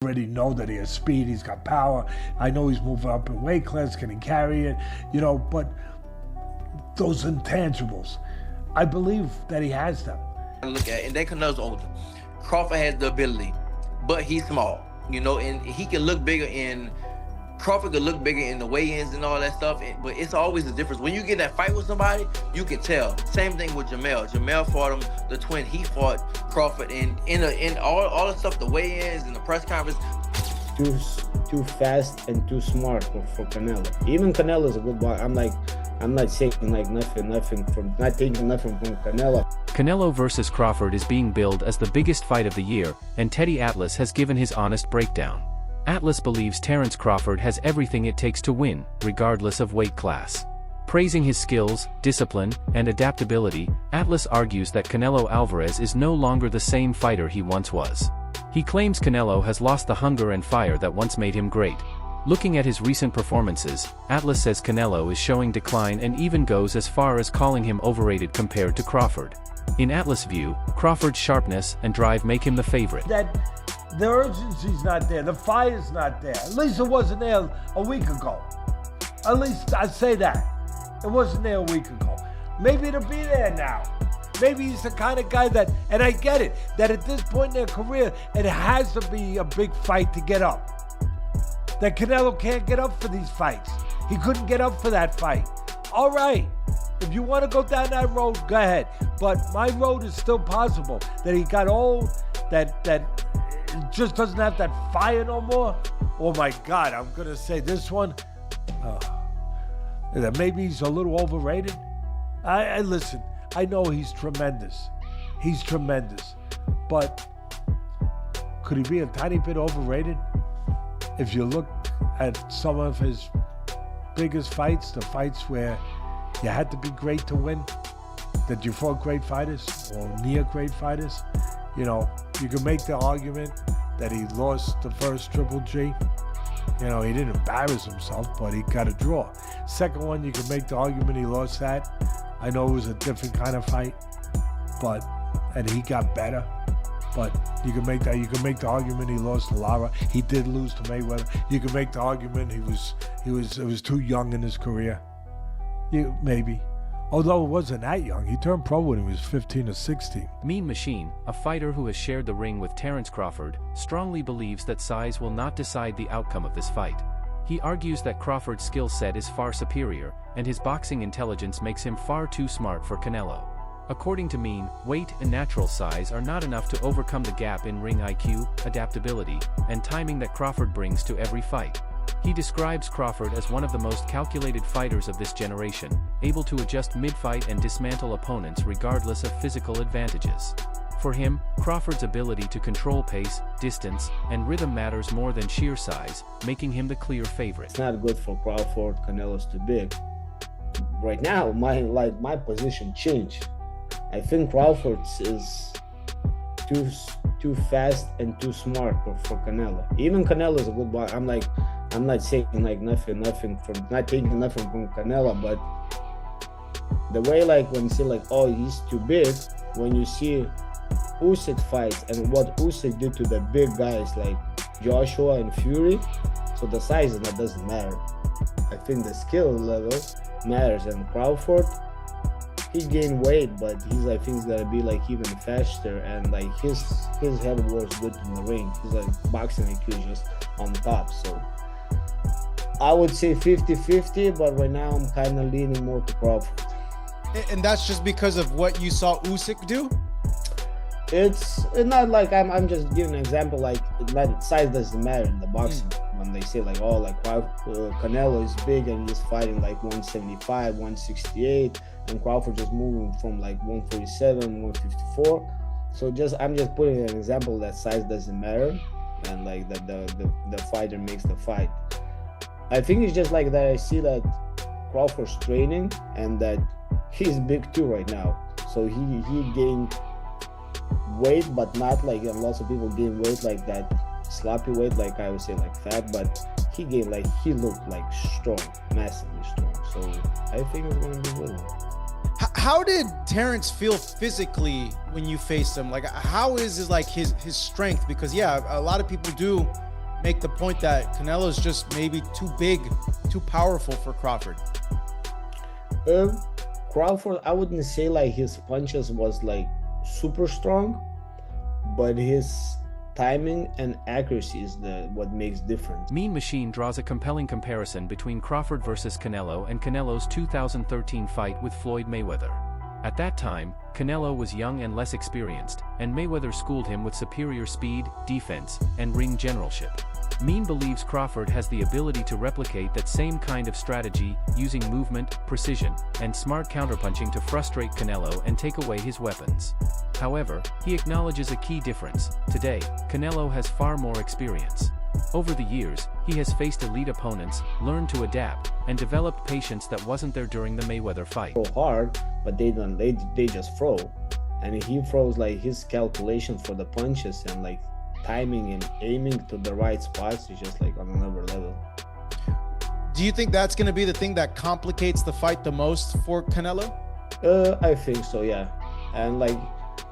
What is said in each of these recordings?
already know that he has speed, he's got power. I know he's moving up in weight class, can he carry it? You know, but those intangibles, I believe that he has them. Look at, and then Canelo's older. Crawford has the ability, but he's small, you know, and he can look bigger in, Crawford could look bigger in the weigh-ins and all that stuff, but it's always a difference. When you get in that fight with somebody, you can tell. Same thing with Jamel. Jamel fought him, the twin, he fought Crawford, and in all the stuff, the weigh-ins and the press conference. Too fast and too smart for Canelo. Even Canelo is a good boxer. I'm not saying like nothing from, not taking nothing from Canelo. Canelo versus Crawford is being billed as the biggest fight of the year, and Teddy Atlas has given his honest breakdown. Atlas believes Terence Crawford has everything it takes to win, regardless of weight class. Praising his skills, discipline, and adaptability, Atlas argues that Canelo Alvarez is no longer the same fighter he once was. He claims Canelo has lost the hunger and fire that once made him great. Looking at his recent performances, Atlas says Canelo is showing decline and even goes as far as calling him overrated compared to Crawford. In Atlas' view, Crawford's sharpness and drive make him the favorite. The urgency's not there, the fire's not there. At least it wasn't there a week ago. At least I say that. It wasn't there a week ago. Maybe it'll be there now. Maybe he's the kind of guy that, and I get it, that at this point in their career, it has to be a big fight to get up. That Canelo can't get up for these fights. He couldn't get up for that fight. All right, if you want to go down that road, go ahead. But my road is still possible. That he got old, that just doesn't have that fire no more. Oh my God, I'm gonna say this one, that maybe he's a little overrated. I listen, I know he's tremendous. He's tremendous. But could he be a tiny bit overrated? If you look at some of his biggest fights, the fights where you had to be great to win, that you fought great fighters or near great fighters, you know, you can make the argument that he lost the first Triple G. You know, he didn't embarrass himself, but he got a draw. Second one, you can make the argument he lost that. I know it was a different kind of fight, and he got better. But you can make the argument he lost to Lara. He did lose to Mayweather. You can make the argument it was too young in his career. Maybe. Although it wasn't that young. He turned pro when he was 15 or 16. Mean Machine, a fighter who has shared the ring with Terence Crawford, strongly believes that size will not decide the outcome of this fight. He argues that Crawford's skill set is far superior, and his boxing intelligence makes him far too smart for Canelo. According to Mean, weight and natural size are not enough to overcome the gap in ring IQ, adaptability, and timing that Crawford brings to every fight. He describes Crawford as one of the most calculated fighters of this generation, able to adjust mid-fight and dismantle opponents regardless of physical advantages. For him, Crawford's ability to control pace, distance, and rhythm matters more than sheer size, making him the clear favorite. It's not good for Crawford. Canelo's too big. Right now, my position changed. I think Crawford is too fast and too smart for Canelo. Even Canelo is a good boxer. I'm not saying like nothing from, not taking nothing from Canelo, but the way when you say oh, he's too big, when you see Usyk fights and what Usyk did to the big guys like Joshua and Fury, so the size doesn't matter. I think the skill level matters, and Crawford, he gained weight, but I think he's gonna be even faster, and his head works good in the ring. His boxing IQ is just on top. So I would say 50-50, but right now I'm kind of leaning more to Crawford. And that's just because of what you saw Usyk do? It's not like I'm just giving an example, size doesn't matter in the boxing. When they say Canelo is big and he's fighting 175, 168, and Crawford just moving from 147, 154. So I'm just putting an example that size doesn't matter, and that the fighter makes the fight. I think it's just that I see that Crawford's training and that he's big too right now. So he gained weight, but not lots of people gain weight that sloppy weight, I would say fat, but he gained he looked strong, massively strong. So I think it's gonna be good. How did Terence feel physically when you faced him? How is his strength? Because yeah, a lot of people do make the point that Canelo's just maybe too big, too powerful for Crawford? Crawford, I wouldn't say like his punches was like super strong, but his timing and accuracy is what makes difference. Mean Machine draws a compelling comparison between Crawford versus Canelo and Canelo's 2013 fight with Floyd Mayweather. At that time, Canelo was young and less experienced, and Mayweather schooled him with superior speed, defense, and ring generalship. Mean believes Crawford has the ability to replicate that same kind of strategy, using movement, precision, and smart counterpunching to frustrate Canelo and take away his weapons. However, he acknowledges a key difference. Today, Canelo has far more experience. Over the years, he has faced elite opponents, learned to adapt, and developed patience that wasn't there during the Mayweather fight. Throw hard, but they just throw, and he throws like his calculation for the punches and like timing and aiming to the right spots is just like on another level. Do you think that's going to be the thing that complicates the fight the most for Canelo? I think so, yeah. And like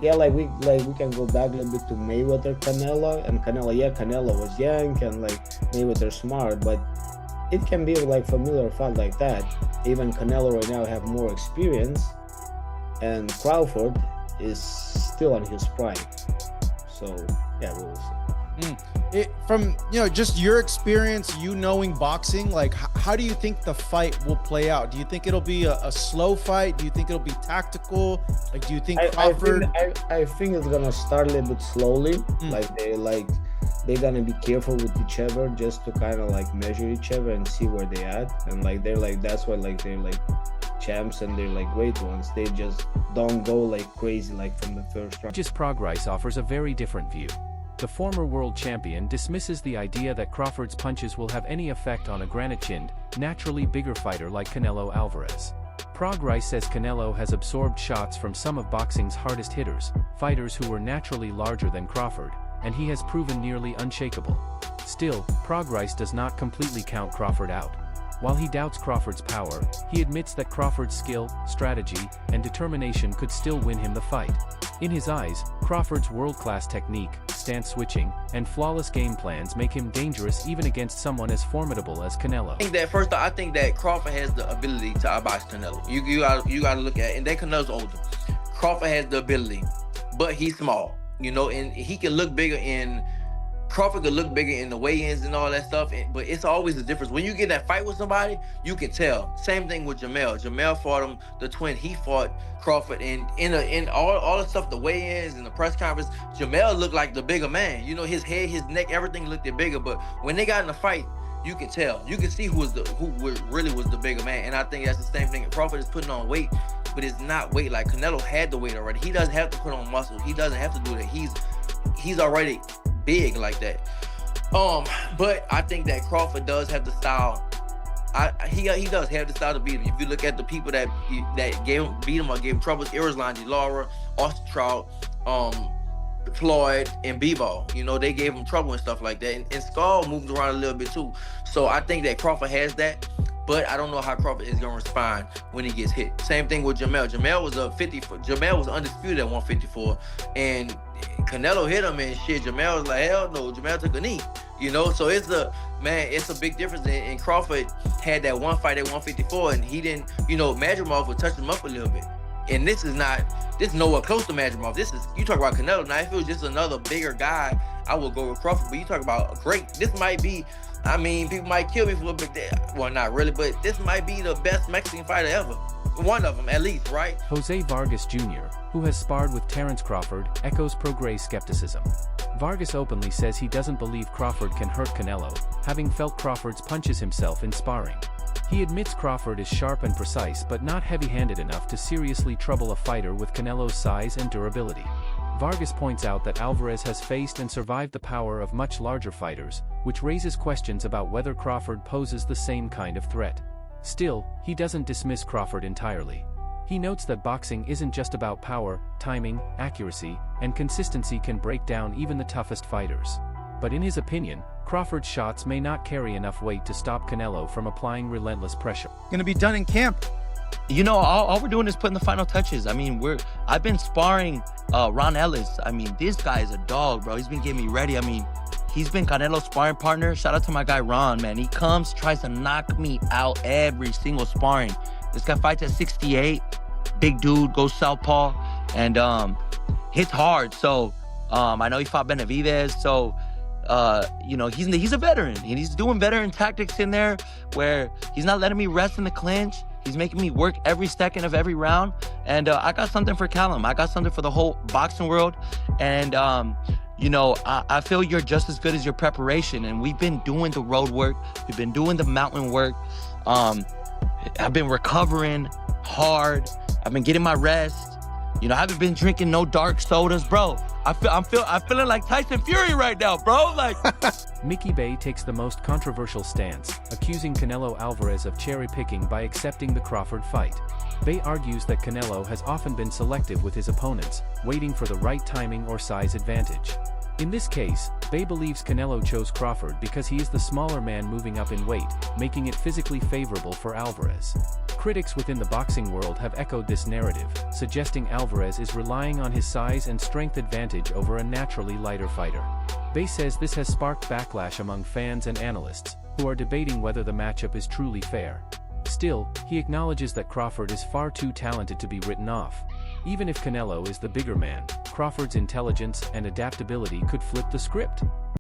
we can go back a little bit to Mayweather Canelo, and Canelo was young and like Mayweather smart, but it can be like familiar fight like that. Even Canelo right now have more experience, and Crawford is still on his prime. So yeah, we will see. From just your experience, you knowing boxing, like how do you think the fight will play out? Do you think it'll be a slow fight? Do you think it'll be tactical? Like, do you think Crawford? I think it's gonna start a little bit slowly. They're gonna be careful with each other just to kind of like measure each other and see where they at. And like they're like that's why like they're like champs and they're like great ones. They just don't go like crazy like from the first round. Just Progrise offers a very different view. The former world champion dismisses the idea that Crawford's punches will have any effect on a granite-chinned, naturally bigger fighter like Canelo Alvarez. Progrise says Canelo has absorbed shots from some of boxing's hardest hitters, fighters who were naturally larger than Crawford, and he has proven nearly unshakable. Still, Progrise does not completely count Crawford out. While he doubts Crawford's power, he admits that Crawford's skill, strategy, and determination could still win him the fight. In his eyes, Crawford's world-class technique, stance switching, and flawless game plans make him dangerous even against someone as formidable as Canelo. I think that Crawford has the ability to outbox Canelo. You gotta look at it, and that Canelo's older. Crawford has the ability, but he's small, and he can look bigger in. Crawford could look bigger in the weigh-ins and all that stuff, but it's always a difference. When you get that fight with somebody, you can tell. Same thing with Jamel. Jamel fought him, the twin. He fought Crawford, and in all the stuff, the weigh-ins and the press conference, Jamel looked like the bigger man. His head, his neck, everything looked bigger. But when they got in the fight, you can tell. You can see who really was the bigger man. And I think that's the same thing. Crawford is putting on weight, but it's not weight. Like Canelo had the weight already. He doesn't have to put on muscle. He doesn't have to do that. He's already big like that. But I think that Crawford does have the style. He does have the style to beat him. If you look at the people that beat him or gave him trouble, Irislandy, Lara, Austin Trout, Floyd, and Bivol, they gave him trouble and stuff like that. And Skull moved around a little bit too. So I think that Crawford has that. But I don't know how Crawford is going to respond when he gets hit. Same thing with Jamel. Jamel was undisputed at 154, and Canelo hit him and shit. Jamel was like, hell no. Jamel took a knee, So it's a big difference. And Crawford had that one fight at 154, and he didn't, Madrimov would touch him up a little bit. And this is nowhere close to Madrimov. You talk about Canelo. Now, if it was just another bigger guy, I would go with Crawford. But you talk about this might be. People might kill me for it, but well, not really, but this might be the best Mexican fighter ever. One of them, at least, right? Jose Vargas Jr., who has sparred with Terence Crawford, echoes Prograis skepticism. Vargas openly says he doesn't believe Crawford can hurt Canelo, having felt Crawford's punches himself in sparring. He admits Crawford is sharp and precise but not heavy-handed enough to seriously trouble a fighter with Canelo's size and durability. Vargas points out that Alvarez has faced and survived the power of much larger fighters, which raises questions about whether Crawford poses the same kind of threat. Still, he doesn't dismiss Crawford entirely. He notes that boxing isn't just about power, timing, accuracy, and consistency can break down even the toughest fighters. But in his opinion, Crawford's shots may not carry enough weight to stop Canelo from applying relentless pressure. Gonna be done in camp. All we're doing is putting the final touches. I've been sparring Ron Ellis. This guy is a dog, bro. He's been getting me ready. he's been Canelo's sparring partner. Shout out to my guy Ron, man. He comes, tries to knock me out every single sparring. This guy fights at 68, big dude, goes southpaw, and hits hard. So I know he fought Benavidez, so you know, he's a veteran, and he's doing veteran tactics in there where he's not letting me rest in the clinch. He's making me work every second of every round, and I got something for Callum. I got something for the whole boxing world, and you know, I feel you're just as good as your preparation, and we've been doing the road work. We've been doing the mountain work. I've been recovering hard. I've been getting my rest. You know, I haven't been drinking no dark sodas, bro. I'm feeling like Tyson Fury right now, bro. Like, Mickey Bay takes the most controversial stance, accusing Canelo Alvarez of cherry-picking by accepting the Crawford fight. Bay argues that Canelo has often been selective with his opponents, waiting for the right timing or size advantage. In this case, Bay believes Canelo chose Crawford because he is the smaller man moving up in weight, making it physically favorable for Alvarez. Critics within the boxing world have echoed this narrative, suggesting Alvarez is relying on his size and strength advantage over a naturally lighter fighter. Bay says this has sparked backlash among fans and analysts, who are debating whether the matchup is truly fair. Still, he acknowledges that Crawford is far too talented to be written off. Even if Canelo is the bigger man, Crawford's intelligence and adaptability could flip the script.